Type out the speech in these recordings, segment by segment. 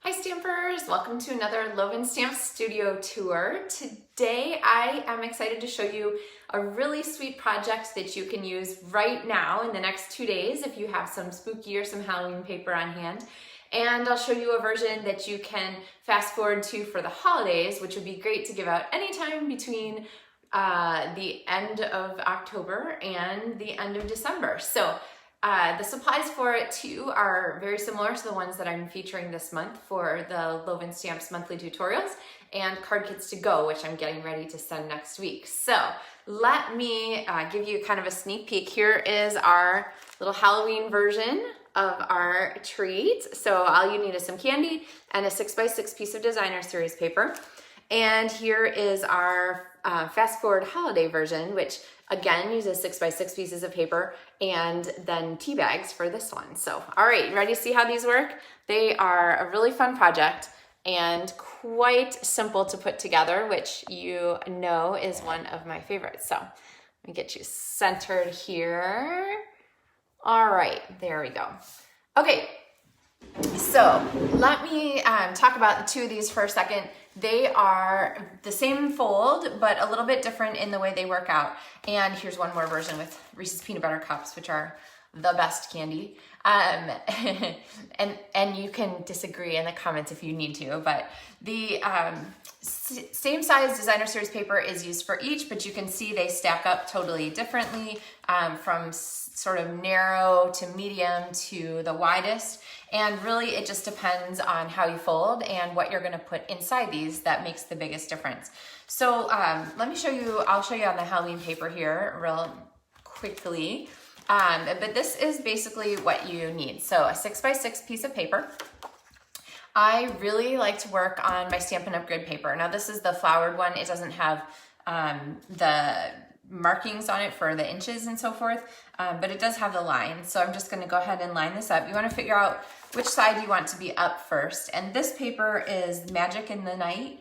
Hi Stampers, welcome to another LovenStamps studio tour. Today I am excited to show you a really sweet project that you can use right now in the next 2 days if you have some spooky or some Halloween paper on hand. And I'll show you a version that you can fast forward to for the holidays, which would be great to give out anytime between the end of October and the end of December. So the supplies for it too are very similar to the ones that I'm featuring this month for the LovenStamps monthly tutorials and card kits to go, which I'm getting ready to send next week. So let me give you kind of a sneak peek. Here is our little Halloween version of our treat. So all you need is some candy and a 6x6 piece of designer series paper. And here is our fast forward holiday version, which again uses 6x6 pieces of paper and then tea bags for this one. So, all right, ready to see how these work? They are a really fun project and quite simple to put together, which you know is one of my favorites. So let me get you centered here. All right, there we go. Okay, so let me talk about the two of these for a second. They are the same fold, but a little bit different in the way they work out. And here's one more version with Reese's Peanut Butter Cups, which are the best candy. And you can disagree in the comments if you need to, but the same size designer series paper is used for each, but you can see they stack up totally differently from sort of narrow to medium to the widest. And really it just depends on how you fold and what you're gonna put inside these that makes the biggest difference. So let me show you, I'll show you on the Halloween paper here real quickly. But this is basically what you need. So a 6x6 piece of paper. I really like to work on my Stampin' Up! Grid paper. Now this is the flowered one. It doesn't have the markings on it for the inches and so forth, but it does have the line. So I'm just gonna go ahead and line this up. You wanna figure out which side you want to be up first. And this paper is Magic in the Night,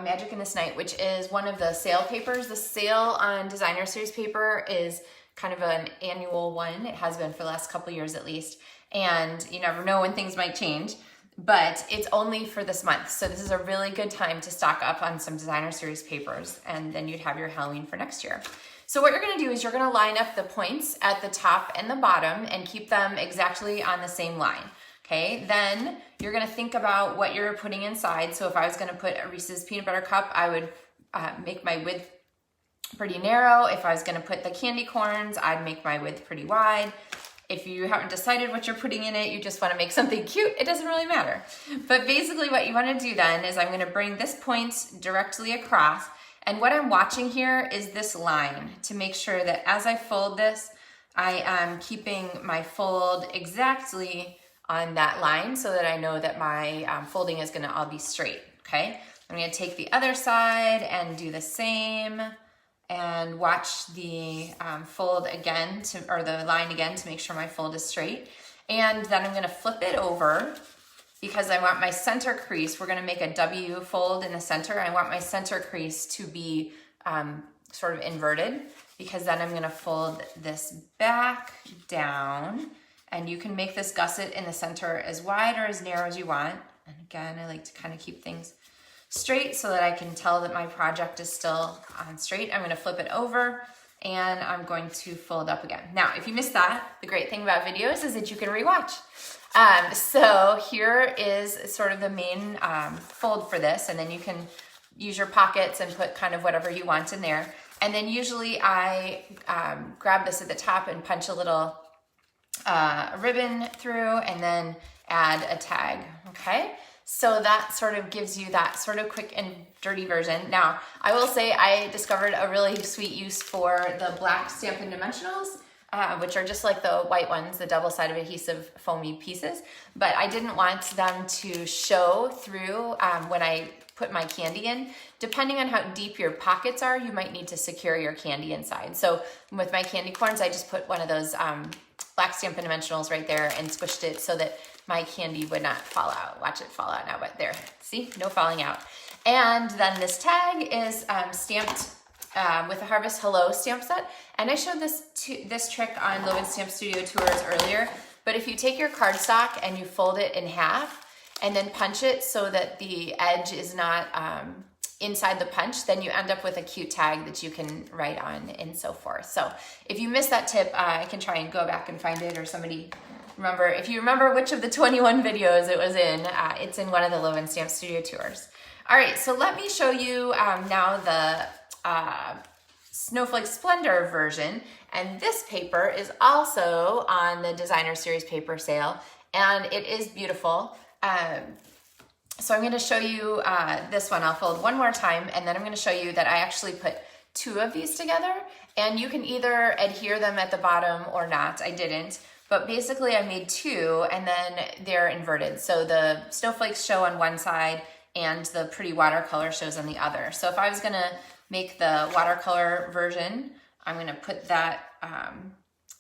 Magic in this Night, which is one of the sale papers. The sale on designer series paper is kind of an annual one. It has been for the last couple years at least. And you never know when things might change, but it's only for this month. So this is a really good time to stock up on some designer series papers, and then you'd have your Halloween for next year. So what you're gonna do is you're gonna line up the points at the top and the bottom and keep them exactly on the same line. Okay, then you're gonna think about what you're putting inside. So if I was gonna put a Reese's Peanut Butter Cup, I would make my width pretty narrow. If I was gonna put the candy corns, I'd make my width pretty wide. If you haven't decided what you're putting in it, you just wanna make something cute, it doesn't really matter. But basically what you wanna do then is I'm gonna bring this point directly across, and what I'm watching here is this line to make sure that as I fold this, I am keeping my fold exactly on that line so that I know that my folding is gonna all be straight, okay? I'm gonna take the other side and do the same and watch the fold again, or the line again to make sure my fold is straight. And then I'm gonna flip it over because I want my center crease, we're gonna make a W fold in the center. I want my center crease to be sort of inverted because then I'm gonna fold this back down, and you can make this gusset in the center as wide or as narrow as you want. And again, I like to kind of keep things straight so that I can tell that my project is still on straight. I'm gonna flip it over and I'm going to fold up again. Now, if you missed that, the great thing about videos is that you can rewatch. So here is sort of the main fold for this, and then you can use your pockets and put kind of whatever you want in there. And then usually I grab this at the top and punch a little ribbon through and then add a tag, okay? So that sort of gives you that sort of quick and dirty version. Now, I will say I discovered a really sweet use for the black Stampin' Dimensionals, which are just like the white ones, the double-sided adhesive foamy pieces, but I didn't want them to show through when I put my candy in. Depending on how deep your pockets are, you might need to secure your candy inside. So with my candy corns, I just put one of those black Stampin' Dimensionals right there and squished it so that my candy would not fall out. Watch it fall out now, but there, see, no falling out. And then this tag is stamped with a Harvest Hello stamp set. And I showed this trick on LovenStamps Studio Tours earlier, but if you take your cardstock and you fold it in half, and then punch it so that the edge is not inside the punch, then you end up with a cute tag that you can write on and so forth. So if you missed that tip, I can try and go back and find it, or somebody remember. If you remember which of the 21 videos it was in, it's in one of the LovenStamps studio tours. All right, so let me show you now the Snowflake Splendor version. And this paper is also on the Designer Series paper sale, and it is beautiful. So I'm going to show you this one. I'll fold one more time, and then I'm going to show you that I actually put 2 of these together, and you can either adhere them at the bottom or not. I didn't, but basically I made 2, and then they're inverted. So the snowflakes show on one side and the pretty watercolor shows on the other. So if I was going to make the watercolor version, I'm going to put that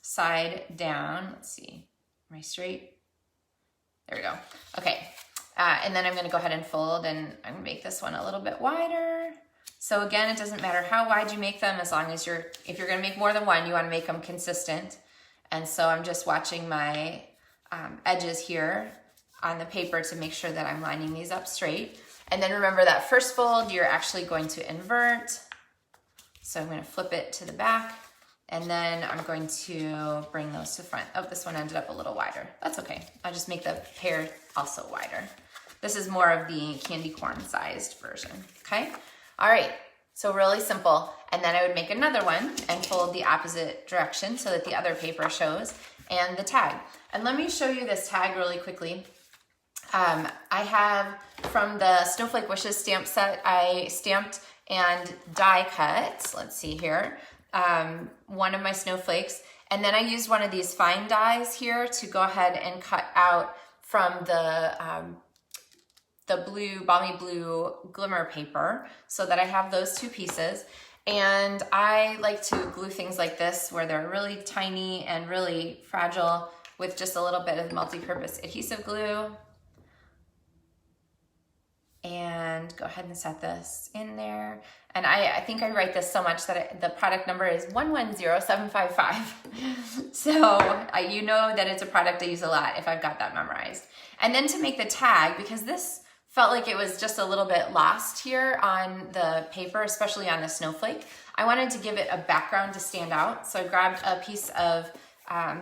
side down. Let's see, am I straight? There we go. Okay. And then I'm going to go ahead and fold, and I'm going to make this one a little bit wider. So again, it doesn't matter how wide you make them, as long as if you're going to make more than one, you want to make them consistent. And so I'm just watching my edges here on the paper to make sure that I'm lining these up straight. And then remember that first fold, you're actually going to invert. So I'm going to flip it to the back, and then I'm going to bring those to front. Oh, this one ended up a little wider. That's okay. I'll just make the pair also wider. This is more of the candy corn sized version, okay? All right, so really simple. And then I would make another one and fold the opposite direction so that the other paper shows, and the tag. And let me show you this tag really quickly. I have from the Snowflake Wishes stamp set, I stamped and die cut, let's see here, one of my snowflakes. And then I used one of these fine dies here to go ahead and cut out from the blue, balmy blue glimmer paper, so that I have those 2 pieces. And I like to glue things like this where they're really tiny and really fragile with just a little bit of multi-purpose adhesive glue. And go ahead and set this in there. And I think I write this so much that the product number is 110755. So you know that it's a product I use a lot if I've got that memorized. And then to make the tag, because this felt like it was just a little bit lost here on the paper, especially on the snowflake, I wanted to give it a background to stand out. So I grabbed a piece of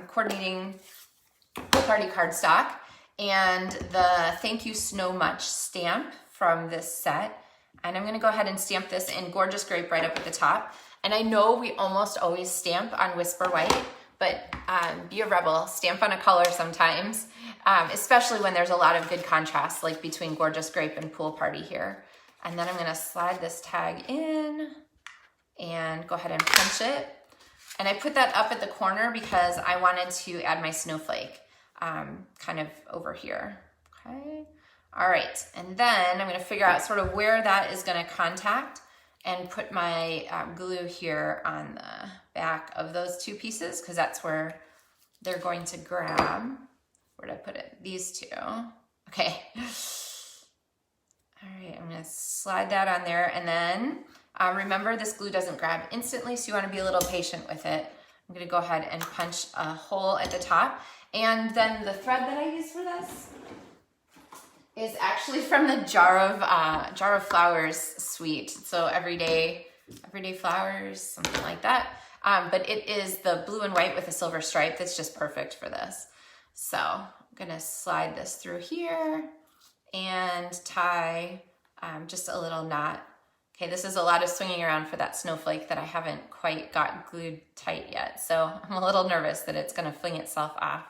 coordinating Pool Party cardstock and the Thank You Snow Much stamp from this set. And I'm gonna go ahead and stamp this in Gorgeous Grape right up at the top. And I know we almost always stamp on Whisper White, but be a rebel, stamp on a color sometimes, especially when there's a lot of good contrast, like between Gorgeous Grape and Pool Party here. And then I'm gonna slide this tag in and go ahead and punch it. And I put that up at the corner because I wanted to add my snowflake kind of over here, okay? All right, and then I'm gonna figure out sort of where that is gonna contact and put my glue here on the back of those 2 pieces, because that's where they're going to grab. Where did I put it? These 2. Okay. All right, I'm gonna slide that on there, and then remember this glue doesn't grab instantly, so you wanna be a little patient with it. I'm gonna go ahead and punch a hole at the top. And then the thread that I use for this is actually from the Jar of Flowers suite. So everyday flowers, something like that. But it is the blue and white with a silver stripe that's just perfect for this. So I'm gonna slide this through here and tie just a little knot. Okay, this is a lot of swinging around for that snowflake that I haven't quite got glued tight yet. So I'm a little nervous that it's gonna fling itself off.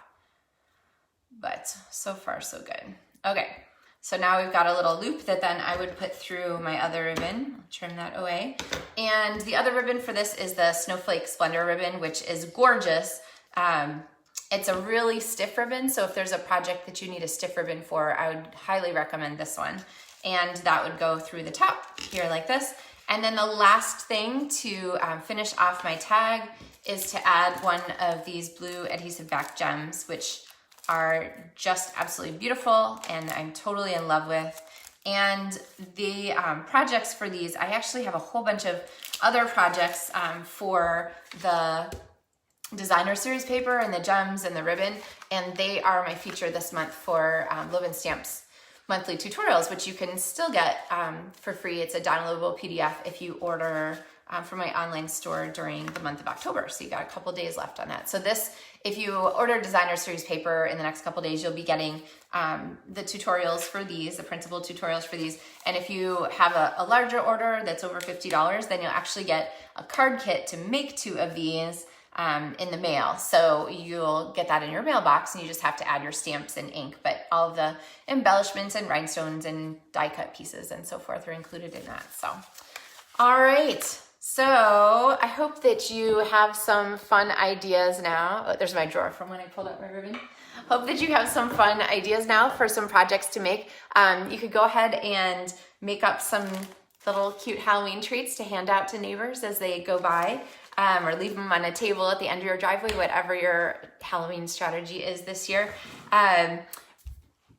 But so far so good. Okay, so now we've got a little loop that then I would put through my other ribbon. I'll trim that away. And the other ribbon for this is the Snowflake Splendor ribbon, which is gorgeous. It's a really stiff ribbon, so if there's a project that you need a stiff ribbon for, I would highly recommend this one. And that would go through the top here like this. And then the last thing to finish off my tag is to add one of these blue adhesive back gems, which are just absolutely beautiful and I'm totally in love with. And the projects for these, I actually have a whole bunch of other projects for the Designer Series paper and the gems and the ribbon, and they are my feature this month for LovenStamps monthly tutorials, which you can still get for free. It's a downloadable PDF if you order from my online store during the month of October. So you got a couple days left on that. So this, if you order Designer Series paper in the next couple days, you'll be getting the tutorials for these, the printable tutorials for these. And if you have a larger order that's over $50, then you'll actually get a card kit to make 2 of these in the mail. So you'll get that in your mailbox and you just have to add your stamps and ink, but all of the embellishments and rhinestones and die cut pieces and so forth are included in that. So, all right. So I hope that you have some fun ideas now. Oh, there's my drawer from when I pulled out my ribbon. Hope that you have some fun ideas now for some projects to make. You could go ahead and make up some little cute Halloween treats to hand out to neighbors as they go by, or leave them on a table at the end of your driveway, whatever your Halloween strategy is this year.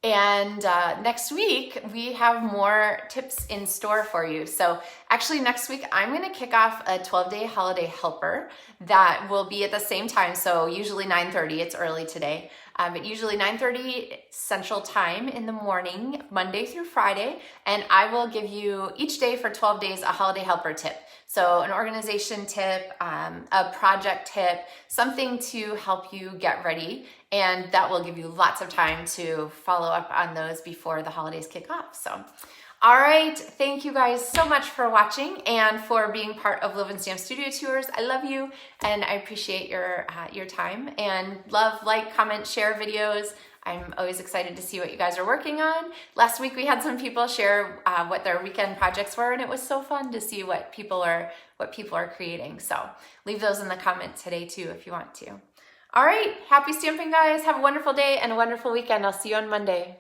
And next week, we have more tips in store for you. So actually next week, I'm gonna kick off a 12-day holiday helper that will be at the same time. So usually 9:30, it's early today, but usually 9:30 Central Time in the morning, Monday through Friday. And I will give you each day for 12 days a holiday helper tip. So an organization tip, a project tip, something to help you get ready. And that will give you lots of time to follow up on those before the holidays kick off. So, all right, thank you guys so much for watching and for being part of LovenStamps Studio Tours. I love you and I appreciate your time, and love, like, comment, share videos. I'm always excited to see what you guys are working on. Last week we had some people share what their weekend projects were, and it was so fun to see what people are creating. So leave those in the comments today too if you want to. All right, happy stamping, guys. Have a wonderful day and a wonderful weekend. I'll see you on Monday.